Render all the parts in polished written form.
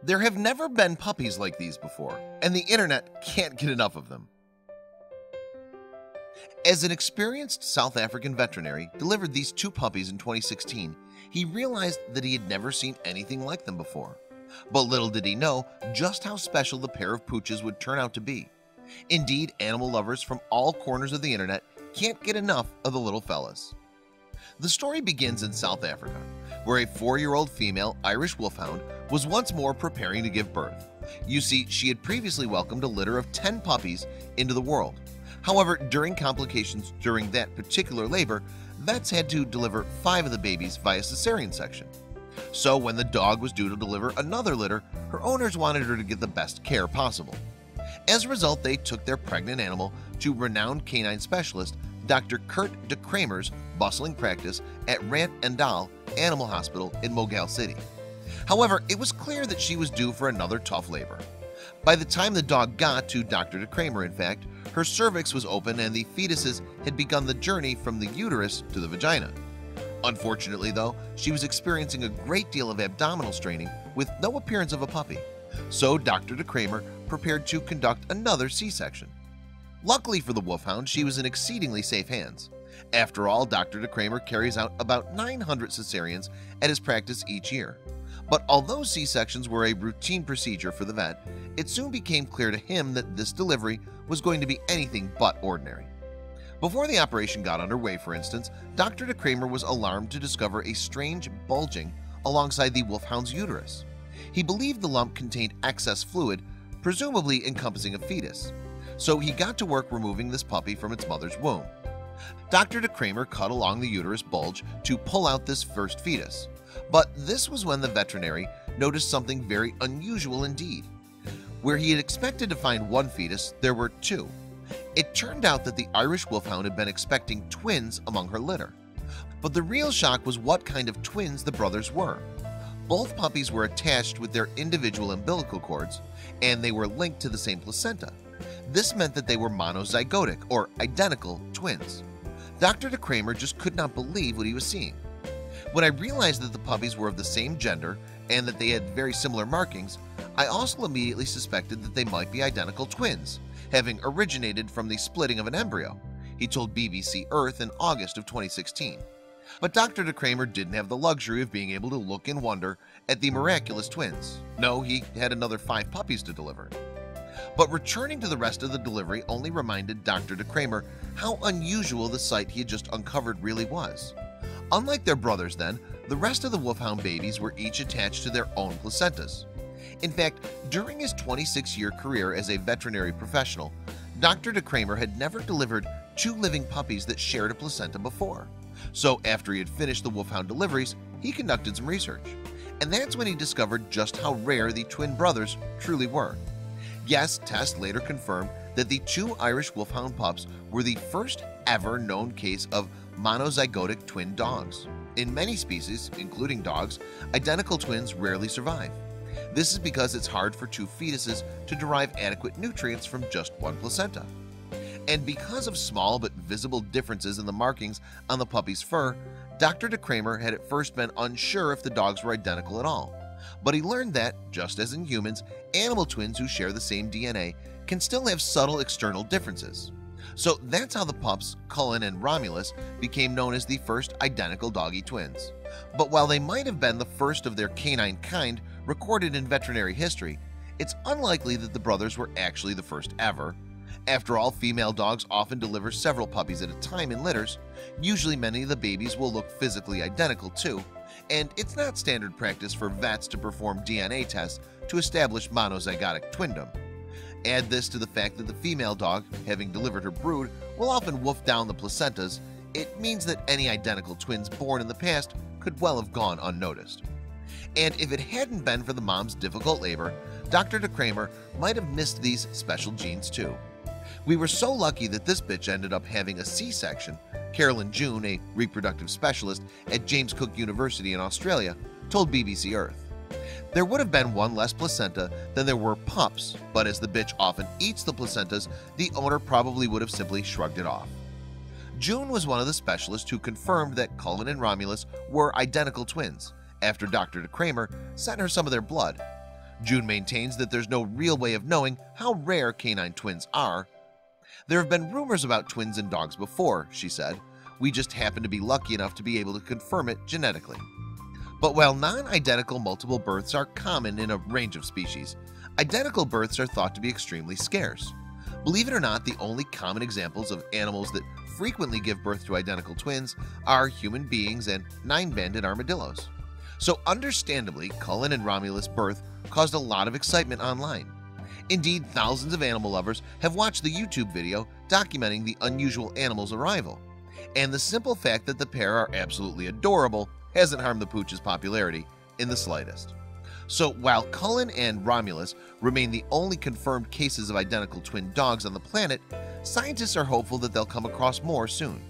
There have never been puppies like these before, and the internet can't get enough of them. As an experienced South African veterinary delivered these two puppies in 2016, he realized that he had never seen anything like them before. But little did he know just how special the pair of pooches would turn out to be. Indeed, animal lovers from all corners of the internet can't get enough of the little fellas. The story begins in South Africa, where a 4-year-old female Irish wolfhound was once more preparing to give birth. You see, she had previously welcomed a litter of 10 puppies into the world. However, during complications during that particular labor, vets had to deliver 5 of the babies via cesarian section. So when the dog was due to deliver another litter, her owners wanted her to get the best care possible. As a result, they took their pregnant animal to renowned canine specialist Dr. Kurt de Cramer's bustling practice at Rant and Dal Animal Hospital in Mogale City. However, it was clear that she was due for another tough labor. By the time the dog got to Dr. de Cramer, in fact, her cervix was open and the fetuses had begun the journey from the uterus to the vagina. Unfortunately, though, she was experiencing a great deal of abdominal straining with no appearance of a puppy. So Dr. de Cramer prepared to conduct another C-section. Luckily for the wolfhound, she was in exceedingly safe hands. After all, Dr. de Cramer carries out about 900 cesareans at his practice each year. But although C-sections were a routine procedure for the vet, it soon became clear to him that this delivery was going to be anything but ordinary. Before the operation got underway, for instance, Dr. de Cramer was alarmed to discover a strange bulging alongside the wolfhound's uterus. He believed the lump contained excess fluid, presumably encompassing a fetus. So he got to work removing this puppy from its mother's womb. Dr. de Cramer cut along the uterus bulge to pull out this first fetus. But this was when the veterinary noticed something very unusual indeed. Where he had expected to find one fetus, there were 2. It turned out that the Irish wolfhound had been expecting twins among her litter. But the real shock was what kind of twins the brothers were. Both puppies were attached with their individual umbilical cords, and they were linked to the same placenta. This meant that they were monozygotic, or identical, twins. Dr. de Cramer just could not believe what he was seeing. When I realized that the puppies were of the same gender and that they had very similar markings, I also immediately suspected that they might be identical twins, having originated from the splitting of an embryo, he told BBC Earth in August of 2016. But Dr. de Cramer didn't have the luxury of being able to look in wonder at the miraculous twins. No, he had another 5 puppies to deliver. But returning to the rest of the delivery only reminded Dr. de Cramer how unusual the sight he had just uncovered really was. Unlike their brothers then, the rest of the wolfhound babies were each attached to their own placentas. In fact, during his 26-year career as a veterinary professional, Dr. de Cramer had never delivered 2 living puppies that shared a placenta before. So after he had finished the wolfhound deliveries, he conducted some research. And that's when he discovered just how rare the twin brothers truly were. Yes, tests later confirmed that the 2 Irish wolfhound pups were the first ever known case of monozygotic twin dogs. In many species, including dogs, identical twins rarely survive. This is because it's hard for 2 fetuses to derive adequate nutrients from just one placenta. And because of small but visible differences in the markings on the puppy's fur, Dr. de Cramer had at first been unsure if the dogs were identical at all. But he learned that, just as in humans, animal twins who share the same DNA can still have subtle external differences. So that's how the pups, Cullen and Romulus, became known as the first identical doggy twins. But while they might have been the first of their canine kind recorded in veterinary history, it's unlikely that the brothers were actually the first ever. After all, female dogs often deliver several puppies at a time in litters. Usually many of the babies will look physically identical too, and it's not standard practice for vets to perform DNA tests to establish monozygotic twindom. Add this to the fact that the female dog, having delivered her brood, will often wolf down the placentas. It means that any identical twins born in the past could well have gone unnoticed. And if it hadn't been for the mom's difficult labor, Dr. de Cramer might have missed these special genes too. We were so lucky that this bitch ended up having a C-section, Carolyn June, a reproductive specialist at James Cook University in Australia, told BBC Earth. There would have been 1 less placenta than there were pups, but as the bitch often eats the placentas, the owner probably would have simply shrugged it off. June was one of the specialists who confirmed that Cullen and Romulus were identical twins after Dr. de Cramer sent her some of their blood. June maintains that there's no real way of knowing how rare canine twins are. "There have been rumors about twins in dogs before," she said. "We just happen to be lucky enough to be able to confirm it genetically." But while non-identical multiple births are common in a range of species, identical births are thought to be extremely scarce. Believe it or not, the only common examples of animals that frequently give birth to identical twins are human beings and nine-banded armadillos. So understandably, Cullen and Romulus' birth caused a lot of excitement online. Indeed, thousands of animal lovers have watched the YouTube video documenting the unusual animal's arrival. And the simple fact that the pair are absolutely adorable hasn't harmed the pooch's popularity in the slightest. So while Cullen and Romulus remain the only confirmed cases of identical twin dogs on the planet, scientists are hopeful that they'll come across more soon.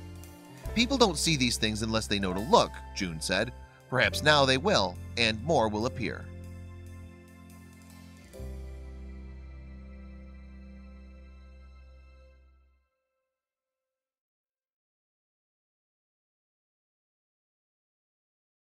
"People don't see these things unless they know to look," June said. "Perhaps now they will, and more will appear."